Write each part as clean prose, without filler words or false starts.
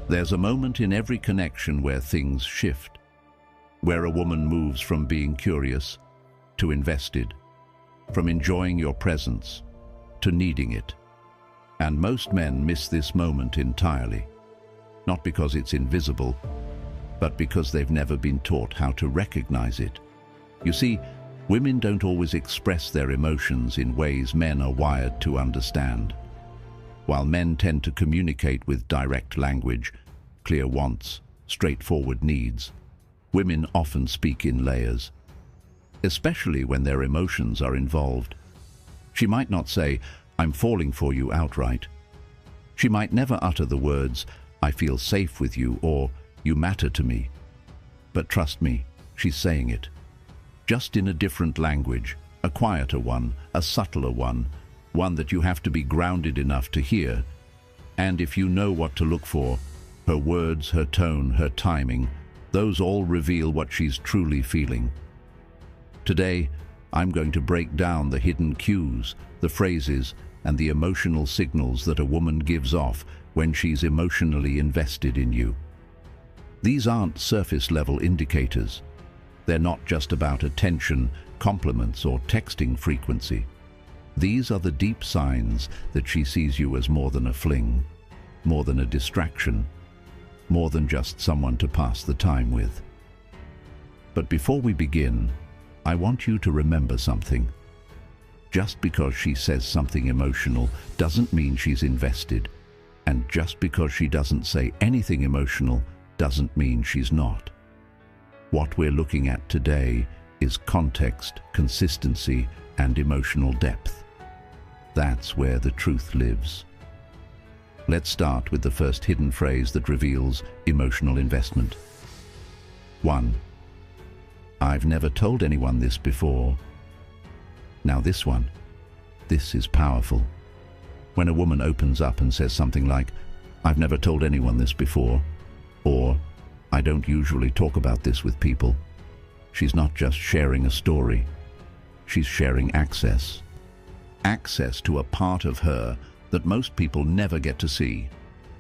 There's a moment in every connection where things shift, where a woman moves from being curious to invested, from enjoying your presence to needing it. And most men miss this moment entirely, not because it's invisible, but because they've never been taught how to recognize it. You see, women don't always express their emotions in ways men are wired to understand. While men tend to communicate with direct language, clear wants, straightforward needs, women often speak in layers, especially when their emotions are involved. She might not say, "I'm falling for you," outright. She might never utter the words, "I feel safe with you," or "You matter to me." But trust me, she's saying it, just in a different language, a quieter one, a subtler one that you have to be grounded enough to hear. And if you know what to look for, her words, her tone, her timing, those all reveal what she's truly feeling. Today, I'm going to break down the hidden cues, the phrases, and the emotional signals that a woman gives off when she's emotionally invested in you. These aren't surface-level indicators. They're not just about attention, compliments, or texting frequency. These are the deep signs that she sees you as more than a fling, more than a distraction, more than just someone to pass the time with. But before we begin, I want you to remember something. Just because she says something emotional doesn't mean she's invested, and just because she doesn't say anything emotional doesn't mean she's not. What we're looking at today is context, consistency, and emotional depth. That's where the truth lives. Let's start with the first hidden phrase that reveals emotional investment. 1. I've never told anyone this before. Now this is powerful. When a woman opens up and says something like, "I've never told anyone this before," or "I don't usually talk about this with people," she's not just sharing a story. She's sharing access. Access to a part of her that most people never get to see.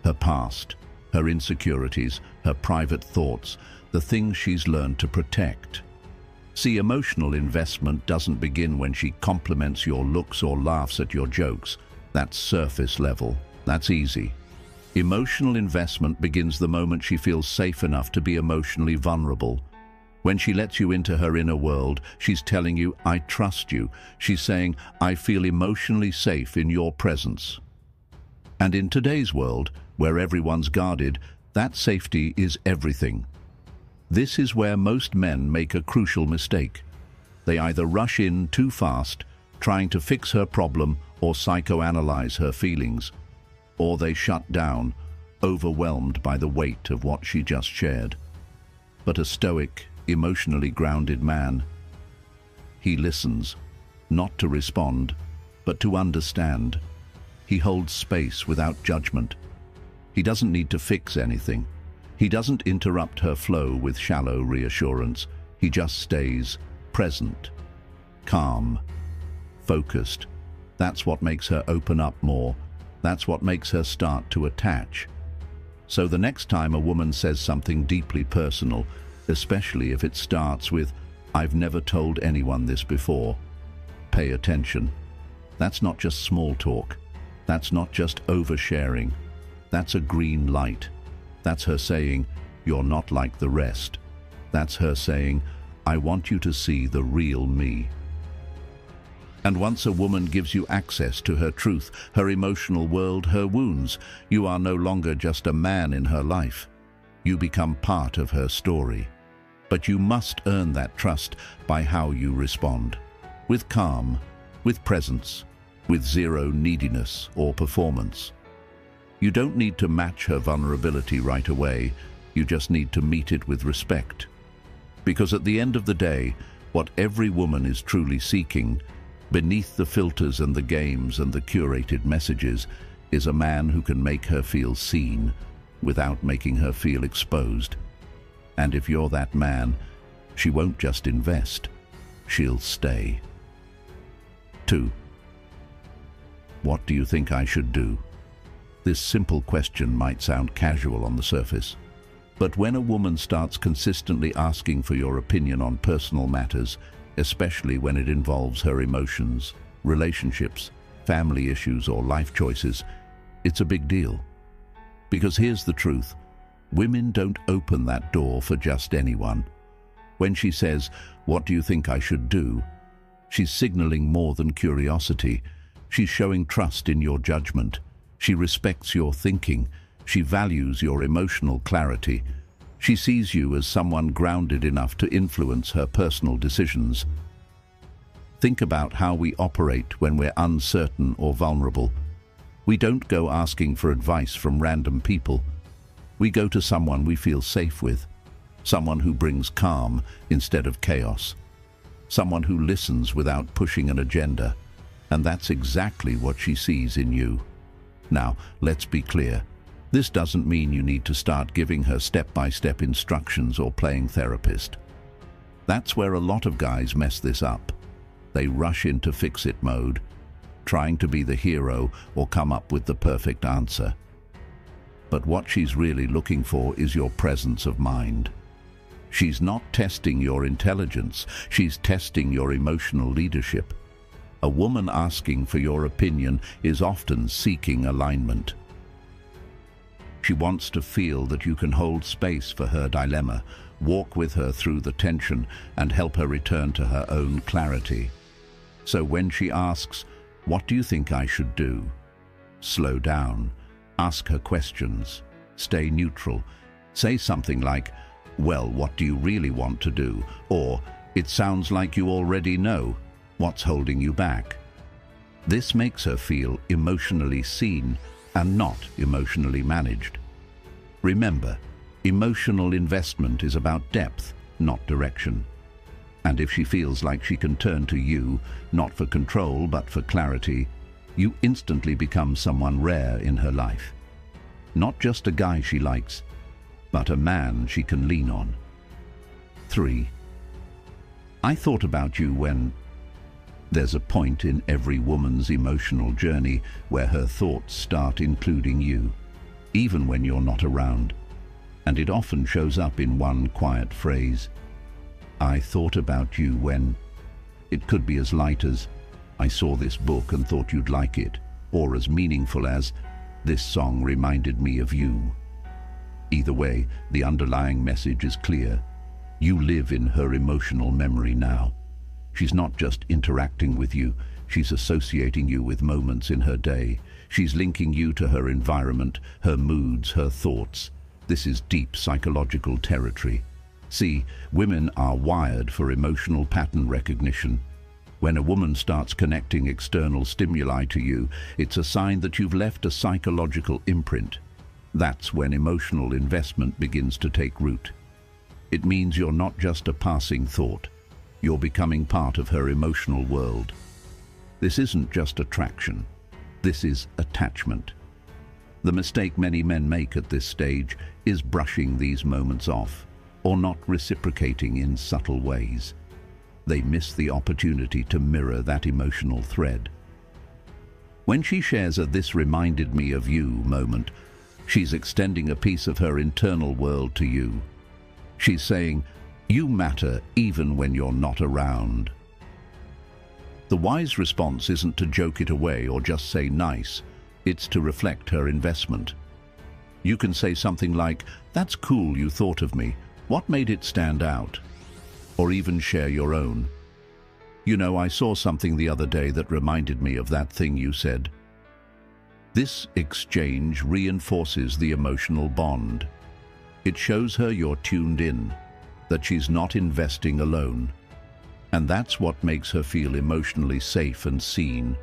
Her past, her insecurities, her private thoughts, the things she's learned to protect. See, emotional investment doesn't begin when she compliments your looks or laughs at your jokes. That's surface level. That's easy. Emotional investment begins the moment she feels safe enough to be emotionally vulnerable. When she lets you into her inner world, she's telling you, "I trust you." She's saying, "I feel emotionally safe in your presence." And in today's world, where everyone's guarded, that safety is everything. This is where most men make a crucial mistake. They either rush in too fast, trying to fix her problem or psychoanalyze her feelings, or they shut down, overwhelmed by the weight of what she just shared. But a stoic, emotionally grounded man, he listens, not to respond, but to understand. He holds space without judgment. He doesn't need to fix anything. He doesn't interrupt her flow with shallow reassurance. He just stays present, calm, focused. That's what makes her open up more. That's what makes her start to attach. So the next time a woman says something deeply personal, especially if it starts with, "I've never told anyone this before," pay attention. That's not just small talk. That's not just oversharing. That's a green light. That's her saying, "You're not like the rest." That's her saying, "I want you to see the real me." And once a woman gives you access to her truth, her emotional world, her wounds, you are no longer just a man in her life. You become part of her story. But you must earn that trust by how you respond. With calm, with presence, with zero neediness or performance. You don't need to match her vulnerability right away. You just need to meet it with respect. Because at the end of the day, what every woman is truly seeking, beneath the filters and the games and the curated messages, is a man who can make her feel seen without making her feel exposed. And if you're that man, she won't just invest, she'll stay. 2. What do you think I should do? This simple question might sound casual on the surface, but when a woman starts consistently asking for your opinion on personal matters, especially when it involves her emotions, relationships, family issues, or life choices, it's a big deal. Because here's the truth, women don't open that door for just anyone. When she says, "What do you think I should do?" she's signaling more than curiosity. She's showing trust in your judgment. She respects your thinking. She values your emotional clarity. She sees you as someone grounded enough to influence her personal decisions. Think about how we operate when we're uncertain or vulnerable. We don't go asking for advice from random people. We go to someone we feel safe with, someone who brings calm instead of chaos, someone who listens without pushing an agenda. And that's exactly what she sees in you. Now, let's be clear. This doesn't mean you need to start giving her step-by-step instructions or playing therapist. That's where a lot of guys mess this up. They rush into fix-it mode, trying to be the hero or come up with the perfect answer. But what she's really looking for is your presence of mind. She's not testing your intelligence, she's testing your emotional leadership. A woman asking for your opinion is often seeking alignment. She wants to feel that you can hold space for her dilemma, walk with her through the tension, and help her return to her own clarity. So when she asks, "What do you think I should do?" slow down, ask her questions, stay neutral. Say something like, "Well, what do you really want to do?" Or, "It sounds like you already know. What's holding you back?" This makes her feel emotionally seen and not emotionally managed. Remember, emotional investment is about depth, not direction. And if she feels like she can turn to you, not for control but for clarity, you instantly become someone rare in her life. Not just a guy she likes, but a man she can lean on. 3. I thought about you when... There's a point in every woman's emotional journey where her thoughts start including you, even when you're not around. And it often shows up in one quiet phrase. I thought about you when... It could be as light as, "I saw this book and thought you'd like it," or as meaningful as, "This song reminded me of you." Either way, the underlying message is clear. You live in her emotional memory now. She's not just interacting with you, she's associating you with moments in her day. She's linking you to her environment, her moods, her thoughts. This is deep psychological territory. See, women are wired for emotional pattern recognition. When a woman starts connecting external stimuli to you, it's a sign that you've left a psychological imprint. That's when emotional investment begins to take root. It means you're not just a passing thought. You're becoming part of her emotional world. This isn't just attraction. This is attachment. The mistake many men make at this stage is brushing these moments off, or not reciprocating in subtle ways. They miss the opportunity to mirror that emotional thread. When she shares a "this reminded me of you" moment, she's extending a piece of her internal world to you. She's saying, "You matter even when you're not around." The wise response isn't to joke it away or just say nice. It's to reflect her investment. You can say something like, "That's cool you thought of me. What made it stand out?" Or even share your own. "You know, I saw something the other day that reminded me of that thing you said." This exchange reinforces the emotional bond. It shows her you're tuned in, that she's not investing alone. And that's what makes her feel emotionally safe and seen.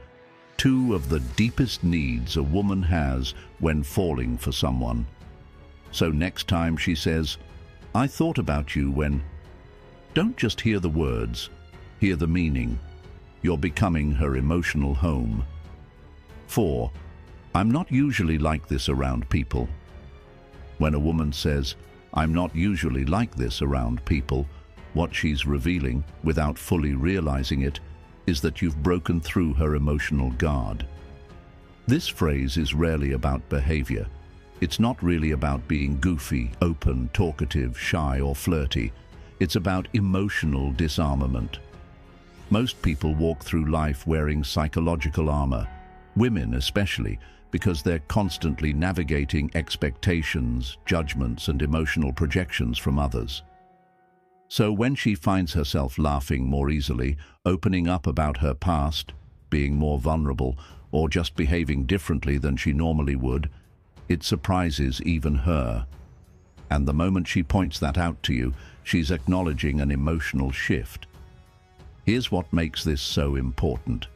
Two of the deepest needs a woman has when falling for someone. So next time she says, "I thought about you when..." don't just hear the words, hear the meaning. You're becoming her emotional home. 4. I'm not usually like this around people. When a woman says, "I'm not usually like this around people," what she's revealing, without fully realizing it, is that you've broken through her emotional guard. This phrase is rarely about behavior. It's not really about being goofy, open, talkative, shy, or flirty. It's about emotional disarmament. Most people walk through life wearing psychological armor, women especially, because they're constantly navigating expectations, judgments, and emotional projections from others. So when she finds herself laughing more easily, opening up about her past, being more vulnerable, or just behaving differently than she normally would, it surprises even her. And the moment she points that out to you, she's acknowledging an emotional shift. Here's what makes this so important.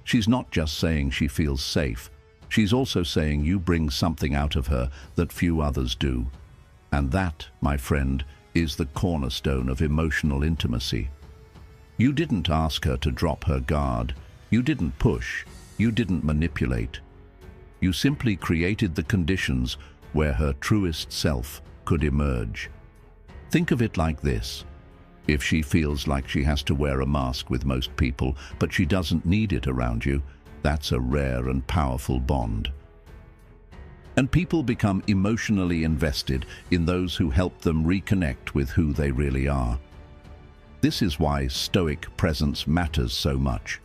She's not just saying she feels safe. She's also saying you bring something out of her that few others do. And that, my friend, is the cornerstone of emotional intimacy. You didn't ask her to drop her guard. You didn't push. You didn't manipulate. You simply created the conditions where her truest self could emerge. Think of it like this. If she feels like she has to wear a mask with most people, but she doesn't need it around you, that's a rare and powerful bond. And people become emotionally invested in those who help them reconnect with who they really are. This is why Stoic presence matters so much.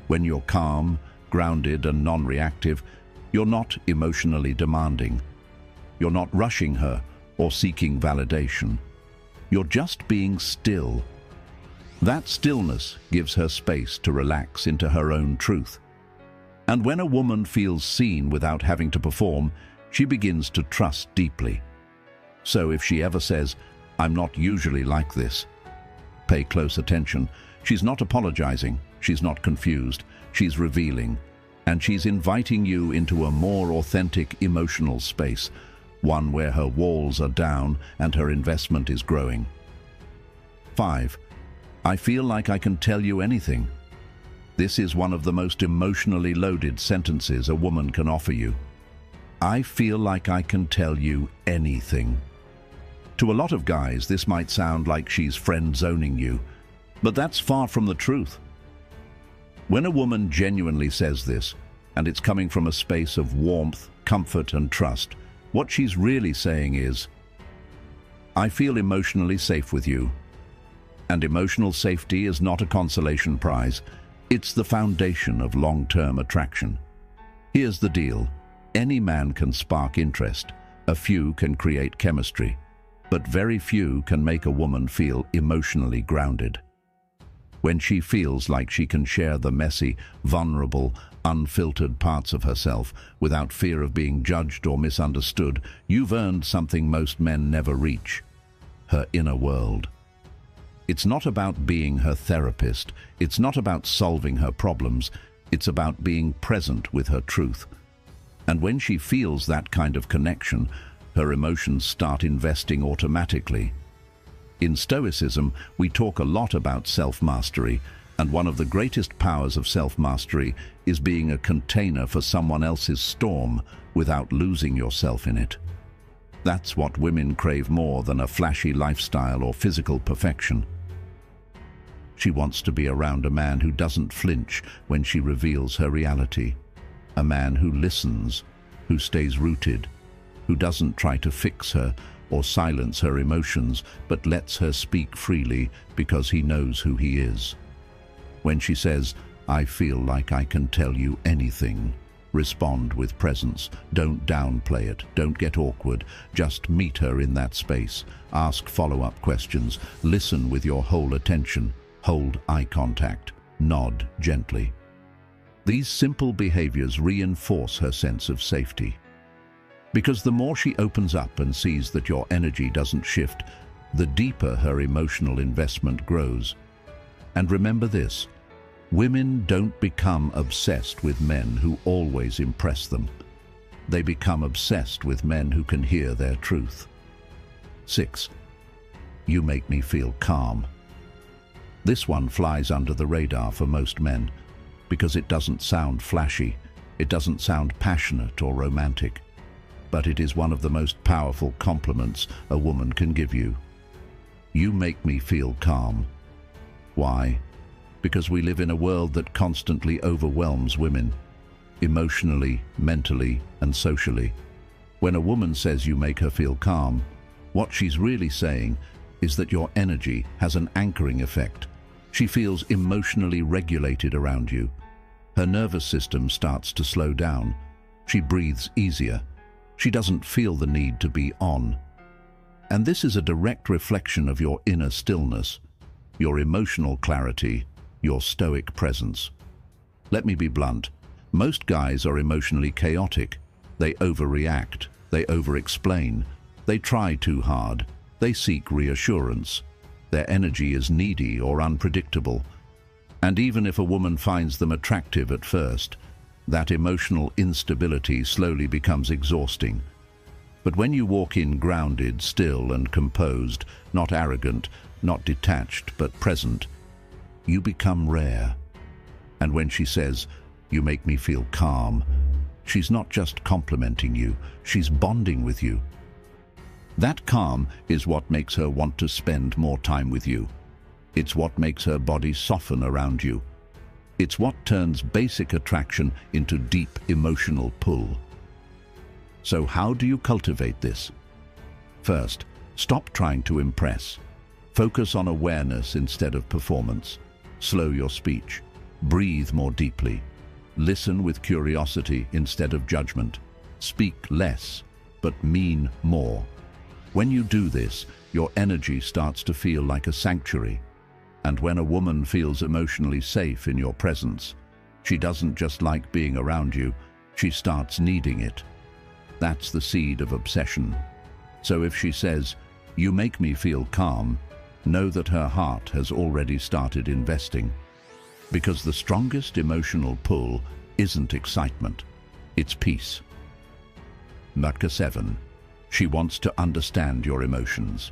When you're calm, grounded, and non-reactive, you're not emotionally demanding. You're not rushing her or seeking validation. You're just being still. That stillness gives her space to relax into her own truth. And when a woman feels seen without having to perform, she begins to trust deeply. So if she ever says, "I'm not usually like this," pay close attention. She's not apologizing, she's not confused, she's revealing, and she's inviting you into a more authentic emotional space, one where her walls are down and her investment is growing. 5. I feel like I can tell you anything. This is one of the most emotionally loaded sentences a woman can offer you. I feel like I can tell you anything. To a lot of guys, this might sound like she's friend-zoning you, but that's far from the truth. When a woman genuinely says this, and it's coming from a space of warmth, comfort, and trust, what she's really saying is, I feel emotionally safe with you. And emotional safety is not a consolation prize. It's the foundation of long-term attraction. Here's the deal. Any man can spark interest. A few can create chemistry. But very few can make a woman feel emotionally grounded. When she feels like she can share the messy, vulnerable, unfiltered parts of herself without fear of being judged or misunderstood, you've earned something most men never reach: her inner world. It's not about being her therapist. It's not about solving her problems. It's about being present with her truth. And when she feels that kind of connection, her emotions start investing automatically. In Stoicism, we talk a lot about self-mastery, and one of the greatest powers of self-mastery is being a container for someone else's storm without losing yourself in it. That's what women crave more than a flashy lifestyle or physical perfection. She wants to be around a man who doesn't flinch when she reveals her reality. A man who listens, who stays rooted, who doesn't try to fix her or silence her emotions, but lets her speak freely because he knows who he is. When she says, I feel like I can tell you anything, respond with presence. Don't downplay it. Don't get awkward. Just meet her in that space. Ask follow-up questions. Listen with your whole attention. Hold eye contact. Nod gently. These simple behaviors reinforce her sense of safety. Because the more she opens up and sees that your energy doesn't shift, the deeper her emotional investment grows. And remember this: women don't become obsessed with men who always impress them. They become obsessed with men who can hear their truth. 6. You make me feel calm. This one flies under the radar for most men because it doesn't sound flashy, it doesn't sound passionate or romantic, but it is one of the most powerful compliments a woman can give you. You make me feel calm. Why? Because we live in a world that constantly overwhelms women. emotionally, mentally, and socially. When a woman says you make her feel calm, what she's really saying is that your energy has an anchoring effect. She feels emotionally regulated around you. Her nervous system starts to slow down. She breathes easier. She doesn't feel the need to be on. And this is a direct reflection of your inner stillness, your emotional clarity, your stoic presence. Let me be blunt. Most guys are emotionally chaotic. They overreact, they over-explain, they try too hard, they seek reassurance. Their energy is needy or unpredictable. And even if a woman finds them attractive at first, that emotional instability slowly becomes exhausting. But when you walk in grounded, still and composed, not arrogant, not detached, but present, you become rare. And when she says, "You make me feel calm," she's not just complimenting you, she's bonding with you. That calm is what makes her want to spend more time with you. It's what makes her body soften around you. It's what turns basic attraction into deep emotional pull. So how do you cultivate this? First, stop trying to impress. Focus on awareness instead of performance. Slow your speech. Breathe more deeply. Listen with curiosity instead of judgment. Speak less, but mean more. When you do this, your energy starts to feel like a sanctuary. And when a woman feels emotionally safe in your presence, she doesn't just like being around you, she starts needing it. That's the seed of obsession. So if she says, "You make me feel calm," know that her heart has already started investing. Because the strongest emotional pull isn't excitement, it's peace. Number 7. She wants to understand your emotions.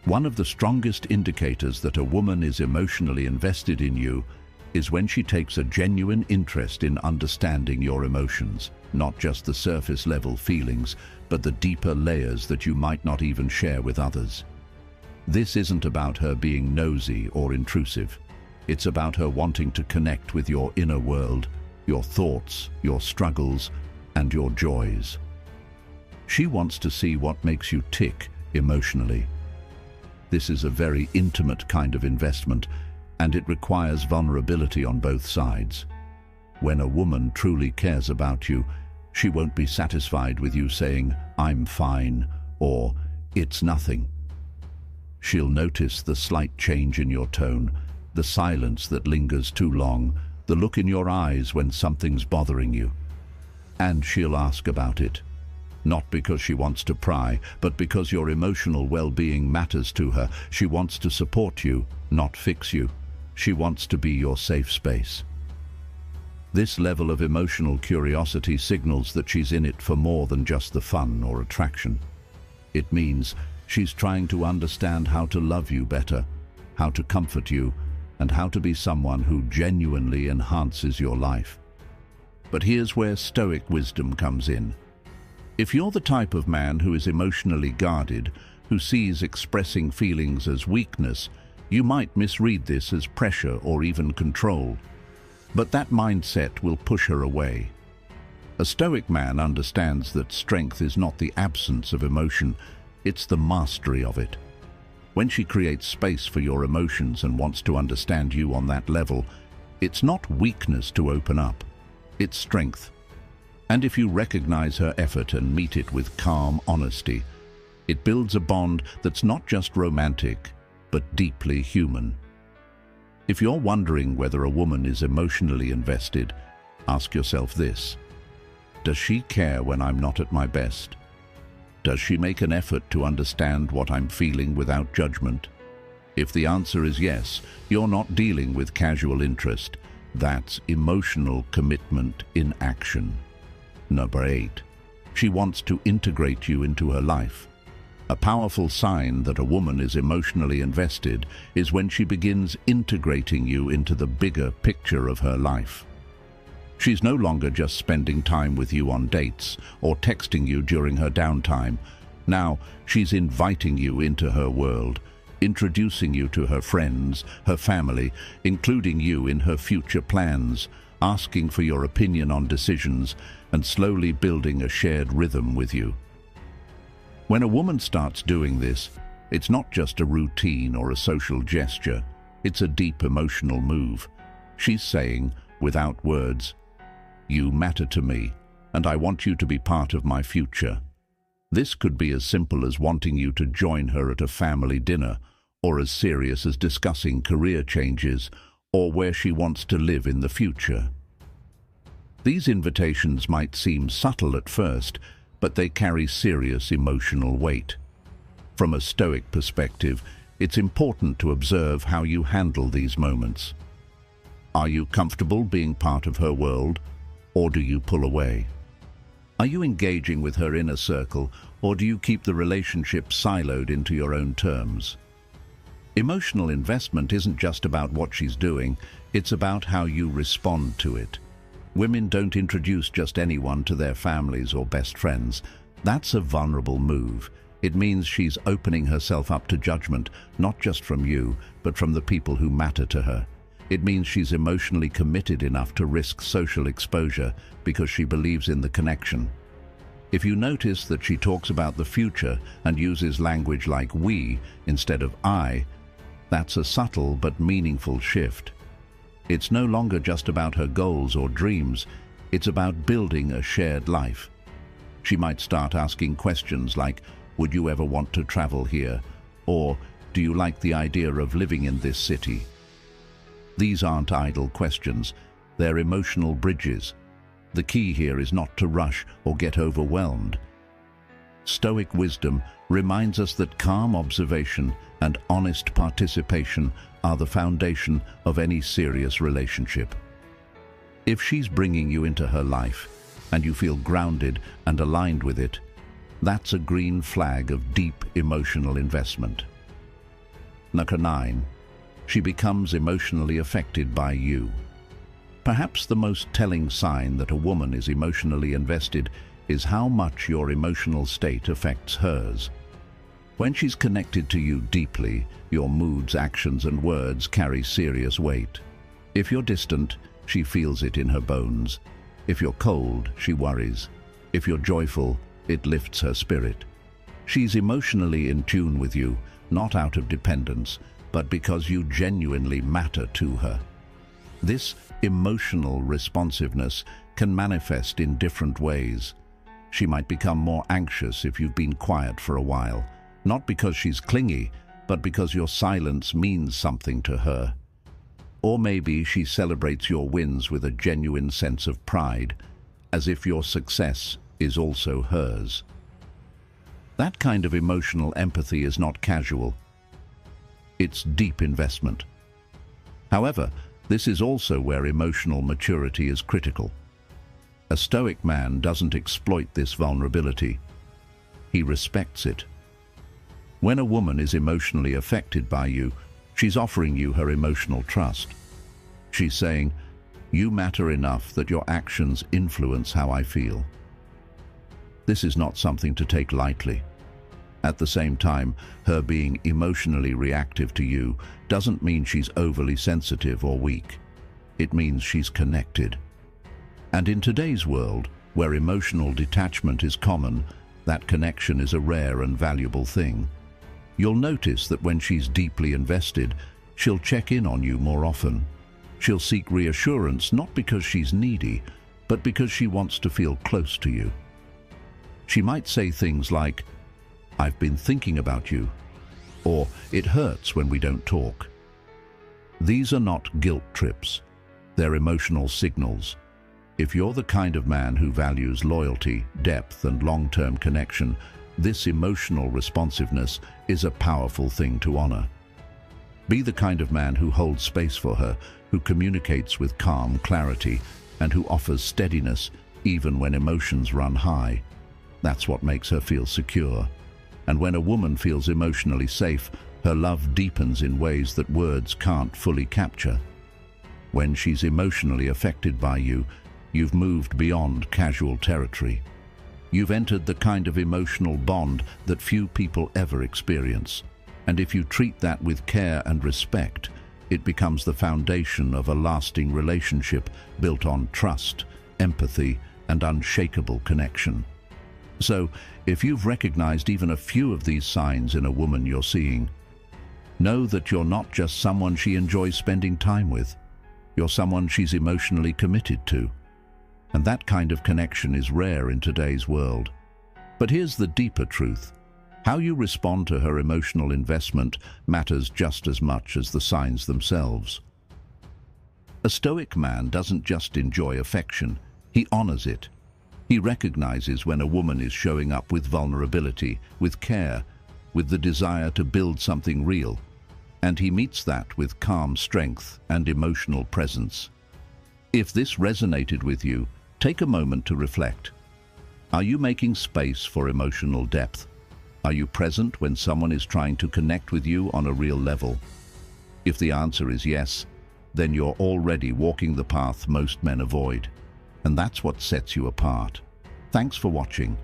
One of the strongest indicators that a woman is emotionally invested in you is when she takes a genuine interest in understanding your emotions, not just the surface-level feelings, but the deeper layers that you might not even share with others. This isn't about her being nosy or intrusive. It's about her wanting to connect with your inner world, your thoughts, your struggles, and your joys. She wants to see what makes you tick emotionally. This is a very intimate kind of investment, and it requires vulnerability on both sides. When a woman truly cares about you, she won't be satisfied with you saying, "I'm fine," or "It's nothing." She'll notice the slight change in your tone, the silence that lingers too long, the look in your eyes when something's bothering you. And she'll ask about it. Not because she wants to pry, but because your emotional well-being matters to her. She wants to support you, not fix you. She wants to be your safe space. This level of emotional curiosity signals that she's in it for more than just the fun or attraction. It means she's trying to understand how to love you better, how to comfort you, and how to be someone who genuinely enhances your life. But here's where Stoic wisdom comes in. If you're the type of man who is emotionally guarded, who sees expressing feelings as weakness, you might misread this as pressure or even control. But that mindset will push her away. A Stoic man understands that strength is not the absence of emotion, it's the mastery of it. When she creates space for your emotions and wants to understand you on that level, it's not weakness to open up, it's strength. And if you recognize her effort and meet it with calm honesty, it builds a bond that's not just romantic, but deeply human. If you're wondering whether a woman is emotionally invested, ask yourself this: does she care when I'm not at my best? Does she make an effort to understand what I'm feeling without judgment? If the answer is yes, you're not dealing with casual interest. That's emotional commitment in action. Number 8. She wants to integrate you into her life. A powerful sign that a woman is emotionally invested is when she begins integrating you into the bigger picture of her life. She's no longer just spending time with you on dates or texting you during her downtime. Now, she's inviting you into her world, introducing you to her friends, her family, including you in her future plans, asking for your opinion on decisions, and slowly building a shared rhythm with you. When a woman starts doing this, it's not just a routine or a social gesture, it's a deep emotional move. She's saying, without words, "You matter to me, and I want you to be part of my future." This could be as simple as wanting you to join her at a family dinner, or as serious as discussing career changes, or where she wants to live in the future. These invitations might seem subtle at first, but they carry serious emotional weight. From a Stoic perspective, it's important to observe how you handle these moments. Are you comfortable being part of her world, or do you pull away? Are you engaging with her inner circle, or do you keep the relationship siloed into your own terms? Emotional investment isn't just about what she's doing, it's about how you respond to it. Women don't introduce just anyone to their families or best friends. That's a vulnerable move. It means she's opening herself up to judgment, not just from you, but from the people who matter to her. It means she's emotionally committed enough to risk social exposure because she believes in the connection. If you notice that she talks about the future and uses language like "we" instead of "I", that's a subtle but meaningful shift. It's no longer just about her goals or dreams, it's about building a shared life. She might start asking questions like, "Would you ever want to travel here?" Or, "Do you like the idea of living in this city?" These aren't idle questions, they're emotional bridges. The key here is not to rush or get overwhelmed. Stoic wisdom reminds us that calm observation and honest participation are the foundation of any serious relationship. If she's bringing you into her life and you feel grounded and aligned with it, that's a green flag of deep emotional investment. Number 9. She becomes emotionally affected by you. Perhaps the most telling sign that a woman is emotionally invested is how much your emotional state affects hers. When she's connected to you deeply, your moods, actions, and words carry serious weight. If you're distant, she feels it in her bones. If you're cold, she worries. If you're joyful, it lifts her spirit. She's emotionally in tune with you, not out of dependence, but because you genuinely matter to her. This emotional responsiveness can manifest in different ways. She might become more anxious if you've been quiet for a while, not because she's clingy, but because your silence means something to her. Or maybe she celebrates your wins with a genuine sense of pride, as if your success is also hers. That kind of emotional empathy is not casual. It's deep investment. However, this is also where emotional maturity is critical. A Stoic man doesn't exploit this vulnerability. He respects it. When a woman is emotionally affected by you, she's offering you her emotional trust. She's saying, "You matter enough that your actions influence how I feel." This is not something to take lightly. At the same time, her being emotionally reactive to you doesn't mean she's overly sensitive or weak. It means she's connected. And in today's world, where emotional detachment is common, that connection is a rare and valuable thing. You'll notice that when she's deeply invested, she'll check in on you more often. She'll seek reassurance not because she's needy, but because she wants to feel close to you. She might say things like, "I've been thinking about you," or "It hurts when we don't talk." These are not guilt trips, they're emotional signals. If you're the kind of man who values loyalty, depth, and long-term connection, this emotional responsiveness is a powerful thing to honor. Be the kind of man who holds space for her, who communicates with calm clarity, and who offers steadiness even when emotions run high. That's what makes her feel secure. And when a woman feels emotionally safe, her love deepens in ways that words can't fully capture. When she's emotionally affected by you, you've moved beyond casual territory. You've entered the kind of emotional bond that few people ever experience. And if you treat that with care and respect, it becomes the foundation of a lasting relationship built on trust, empathy, and unshakable connection. So, if you've recognized even a few of these signs in a woman you're seeing, know that you're not just someone she enjoys spending time with. You're someone she's emotionally committed to. And that kind of connection is rare in today's world. But here's the deeper truth. How you respond to her emotional investment matters just as much as the signs themselves. A Stoic man doesn't just enjoy affection, he honors it. He recognizes when a woman is showing up with vulnerability, with care, with the desire to build something real, and he meets that with calm strength and emotional presence. If this resonated with you, take a moment to reflect. Are you making space for emotional depth? Are you present when someone is trying to connect with you on a real level? If the answer is yes, then you're already walking the path most men avoid. And that's what sets you apart. Thanks for watching.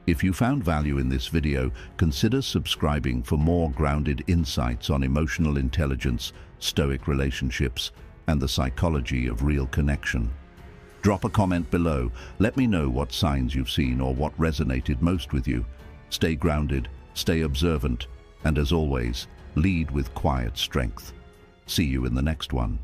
If you found value in this video, consider subscribing for more grounded insights on emotional intelligence, Stoic relationships, and the psychology of real connection. Drop a comment below. Let me know what signs you've seen or what resonated most with you. Stay grounded, stay observant, and as always, lead with quiet strength. See you in the next one.